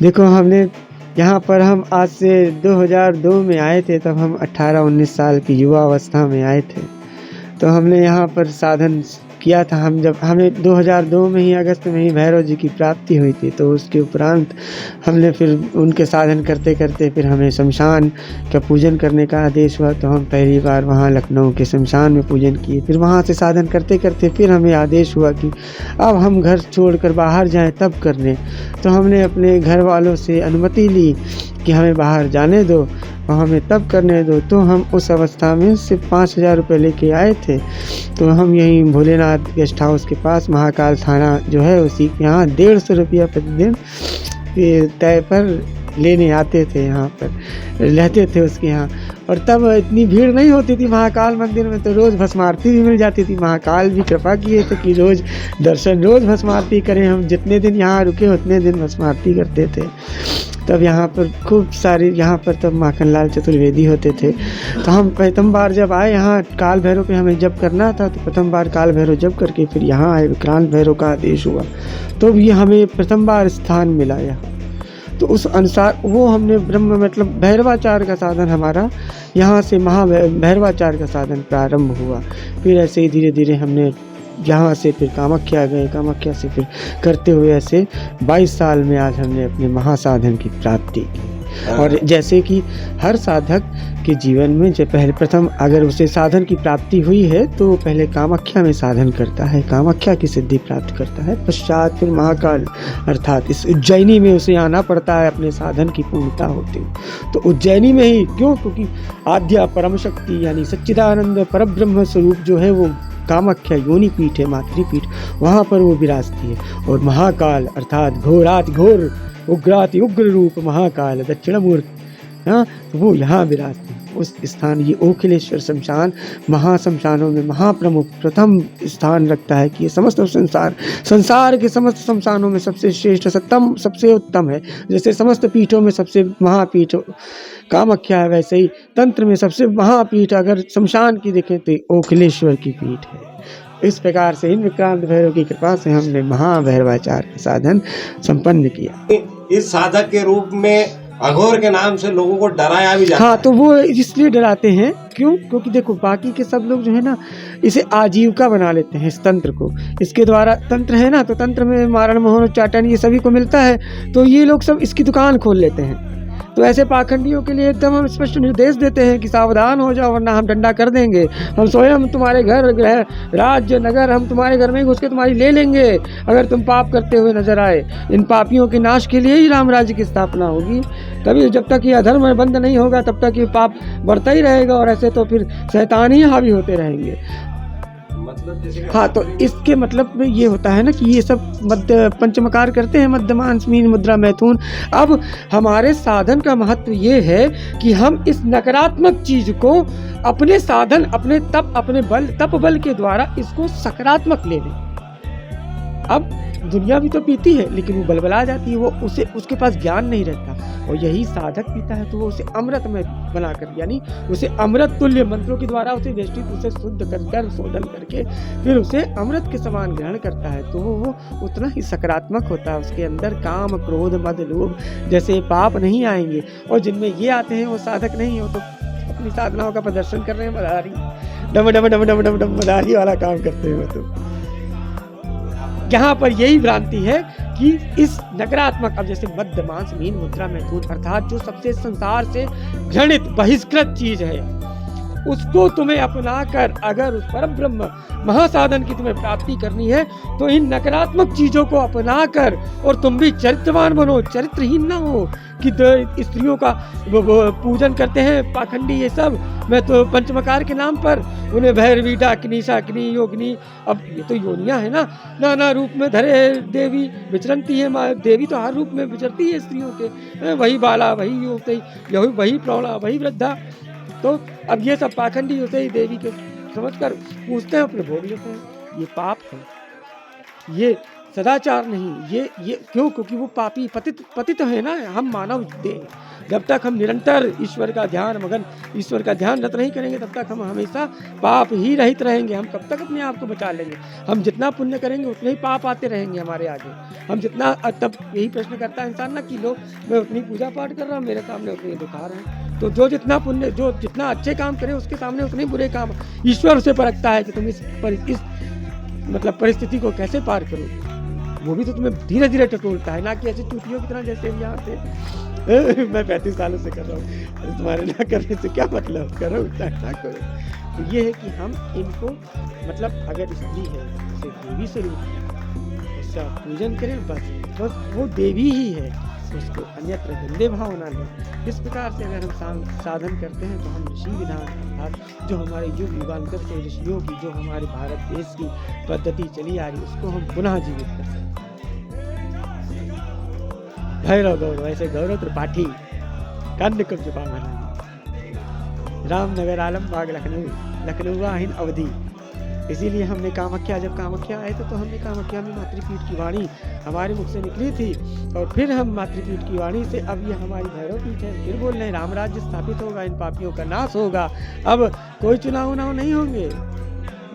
देखो हमने यहाँ पर हम आज से 2002 में आए थे, तब हम 18-19 साल की युवा अवस्था में आए थे। तो हमने यहाँ पर साधन किया था। हम जब हमें 2002 में ही अगस्त में ही भैरव जी की प्राप्ति हुई थी, तो उसके उपरांत हमने फिर उनके साधन करते करते फिर हमें शमशान का पूजन करने का आदेश हुआ। तो हम पहली बार वहाँ लखनऊ के शमशान में पूजन किए। फिर वहाँ से साधन करते करते फिर हमें आदेश हुआ कि अब हम घर छोड़कर बाहर जाएं तब करने। तो हमने अपने घर वालों से अनुमति ली कि हमें बाहर जाने दो और हमें तब करने दो। तो हम उस अवस्था में सिर्फ 5,000 रुपये लेके आए थे। तो हम यहीं भोलेनाथ गेस्ट हाउस के पास महाकाल थाना जो है उसी के यहाँ 150 रुपया प्रतिदिन तय पर लेने आते थे, यहाँ पर रहते थे उसके यहाँ। और तब इतनी भीड़ नहीं होती थी महाकाल मंदिर में, तो रोज़ भस्म आरती भी मिल जाती थी। महाकाल भी कृपा किए थे कि रोज़ दर्शन, रोज़ भस्म आरती करें। हम जितने दिन यहाँ रुके उतने दिन भस्म आरती करते थे। तब यहाँ पर खूब सारी, यहाँ पर तब माखनलाल चतुर्वेदी होते थे। तो हम प्रथम बार जब आए यहाँ काल भैरव पे हमें जप करना था, तो प्रथम बार काल भैरव जप करके फिर यहाँ आए, विक्रांत भैरव का आदेश हुआ। तो ये हमें प्रथम बार स्थान मिला यहाँ। तो उस अनुसार वो हमने ब्रह्म मतलब भैरवाचार का साधन हमारा यहाँ से भैरवाचार का साधन प्रारंभ हुआ। फिर ऐसे ही धीरे धीरे हमने यहाँ से फिर कामाख्या गए, कामाख्या से फिर करते हुए ऐसे 22 साल में आज हमने अपने महासाधन की प्राप्ति की। और जैसे कि हर साधक के जीवन में जब पहले प्रथम अगर उसे साधन की प्राप्ति हुई है तो पहले कामाख्या में साधन करता है, कामाख्या की सिद्धि प्राप्त करता है, पश्चात फिर महाकाल अर्थात इस उज्जैनी में उसे आना पड़ता है अपने साधन की पूर्णता होते हुए। तो उज्जैनी में ही क्यों? क्योंकि आद्या परम शक्ति यानी सच्चिदानंद परब्रह्म स्वरूप जो है वो कामाख्या योनि पीठ है, मातृपीठ, वहाँ पर वो विराजती है। और महाकाल अर्थात घोराति घोर उग्राति उग्र रूप महाकाल दक्षिणामूर्ति, हाँ, तो वो यहाँ विराजते हैं। उस स्थान ये ओखिलेश्वर शमशान महाशमशानों में महाप्रमुख प्रथम स्थान रखता है कि ये समस्त संसार के समस्त शमशानों में सबसे श्रेष्ठ सत्तम सबसे उत्तम है। जैसे समस्त पीठों में सबसे महापीठ कामाख्या है, वैसे ही तंत्र में सबसे महापीठ अगर शमशान की देखें तो ओखिलेश्वर की पीठ है। इस प्रकार से इन विक्रांत भैरव की कृपा से हमने महाभैरवाचार का साधन संपन्न किया। इस साधक के रूप में अघोर के नाम से लोगों को डराया भी जाता है। हाँ, तो वो इसलिए डराते हैं क्यों? क्योंकि देखो बाकी के सब लोग जो है ना इसे आजीविका बना लेते हैं इस तंत्र को। इसके द्वारा तंत्र है ना, तो तंत्र में मारण मोहन उच्चाटन ये सभी को मिलता है, तो ये लोग सब इसकी दुकान खोल लेते हैं। तो ऐसे पाखंडियों के लिए एकदम हम स्पष्ट निर्देश देते हैं कि सावधान हो जाओ वरना हम डंडा कर देंगे। हम स्वयं तुम्हारे घर गृह राज्य नगर हम तुम्हारे घर में घुस के तुम्हारी ले लेंगे अगर तुम पाप करते हुए नजर आए। इन पापियों के नाश के लिए ही राम राज्य की स्थापना होगी। तभी जब तक ये अधर्म बंद नहीं होगा तब तक ये पाप बढ़ता ही रहेगा, और ऐसे तो फिर शैतान ही हावी होते रहेंगे। हाँ, तो इसके मतलब में ये होता है ना कि ये सब मध्य पंचमकार करते हैं, मध्यमान मीन मुद्रा मैथुन। अब हमारे साधन का महत्व ये है कि हम इस नकारात्मक चीज को अपने साधन, अपने तप, अपने बल, तप बल के द्वारा इसको सकारात्मक ले लें। अब दुनिया भी तो पीती है लेकिन वो बलबला जाती है, वो उसे उसके पास ज्ञान नहीं रहता, और यही साधक पीता है तो वो उसे अमृत में बनाकर यानी उसे अमृत तुल्य मंत्रों के द्वारा उसे वेष्टित, उसे शुद्ध कर शोधन करके फिर उसे अमृत के समान ग्रहण करता है। तो वो उतना ही सकारात्मक होता है। उसके अंदर काम क्रोध मद लोभ जैसे पाप नहीं आएंगे, और जिनमें ये आते हैं वो साधक नहीं हो तो अपनी साधनाओं का प्रदर्शन कर रहे हैं, मदारी डम डम डम डम डम डम मदारी वाला काम करते हैं। तो यहाँ पर यही भ्रांति है कि इस नकारात्मक, अब जैसे मध्य मांस मीन मुद्रा मैथुन अर्थात जो सबसे संसार से घृणित बहिष्कृत चीज है उसको तुम्हें अपनाकर अगर उस परब्रह्म महासाधन की तुम्हें प्राप्ति करनी है तो इन नकारात्मक चीजों को अपनाकर और तुम भी चरित्रवान बनो, चरित्रहीन ना हो कि स्त्रियों का पूजन करते हैं पाखंडी ये सब। मैं तो पंचमकार के नाम पर उन्हें भैरवी डाकिनी शाकिनी योगिनी, अब ये तो योनियां है ना, नाना रूप में धरे देवी विचरती है। माँ देवी तो हर रूप में विचरती है स्त्रियों के, वही बाला वही युवती वही प्रौढ़ा वही वृद्धा। तो अब ये सब पाखंडी होते ही देवी के समझकर पूछते हैं, अपने भोग लेते हैं। ये पाप है, ये सदाचार नहीं, ये क्यों? क्योंकि वो पापी पतित है ना, हम मानव देह, जब तक हम निरंतर ईश्वर का ध्यान मगन ईश्वर का ध्यान रत नहीं करेंगे तब तक हम हमेशा पाप ही रहित रहेंगे। हम कब तक अपने आप को बचा लेंगे? हम जितना पुण्य करेंगे उतने ही पाप आते रहेंगे हमारे आगे। हम जितना तब यही प्रश्न करता है इंसान ना कि लोग मैं उतनी पूजा पाठ कर रहा हूँ, मेरे सामने उतनी दुखार है। तो जो जितना पुण्य जो जितना अच्छे काम करे उसके सामने उतने बुरे काम। ईश्वर उसे परखता है कि तुम इस मतलब परिस्थिति को कैसे पार करोगे। वो भी तो तुम्हें धीरे धीरे टटोलता है, ना कि ऐसे चूतियों की तरह जैसे हम यहाँ से मैं 35 सालों से कर रहा हूँ, तुम्हारे ना करने से क्या मतलब, करो ना करो। तो ये है कि हम इनको मतलब अगर स्त्री है उसे देवी स्वरूप उसका पूजन करें, बस वो देवी ही है, उसको अन्यत्र गंदे भाव ना लें। इस प्रकार से अगर हम साधन करते हैं तो हम ऋषि विधान अर्थात जो हमारे युग युगांतर से ऋषियों की जो हमारे भारत देश की पद्धति चली आ रही उसको हम पुनः जीवित कर सकते हैं। भैरव गौरव ऐसे गौरव त्रिपाठी कन्न कब्ज रामनगर आलमबाग लखनऊ हिंद अवधि। इसीलिए हमने कामाख्या जब कामाख्या आए तो हमने कामाख्या में मातृपीठ की वाणी हमारे मुख से निकली थी और फिर हम मातृपीठ की वाणी से अब ये हमारी भैरव पीठ है, फिर बोल रहे हैं राम राज्य स्थापित होगा, इन पापियों का नाश होगा। अब कोई चुनाव नहीं होंगे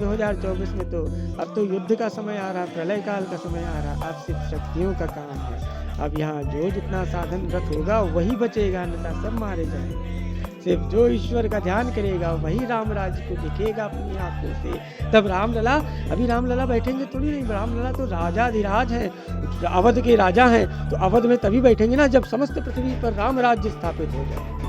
2024 में। तो अब तो युद्ध का समय आ रहा, प्रलय काल का समय आ रहा, अब सिर्फ शक्तियों का काम है। अब यहाँ जो जितना साधन रत होगा वही बचेगा, अन्यथा सब मारे जाएंगे। सिर्फ जो ईश्वर का ध्यान करेगा वही राम राज्य को दिखेगा अपनी आंखों से। तब रामलला, अभी रामलला बैठेंगे थोड़ी नहीं, रामलला तो राजाधिराज है, अवध के राजा हैं। तो अवध में तभी बैठेंगे ना जब समस्त पृथ्वी पर राम राज्य स्थापित हो जाए।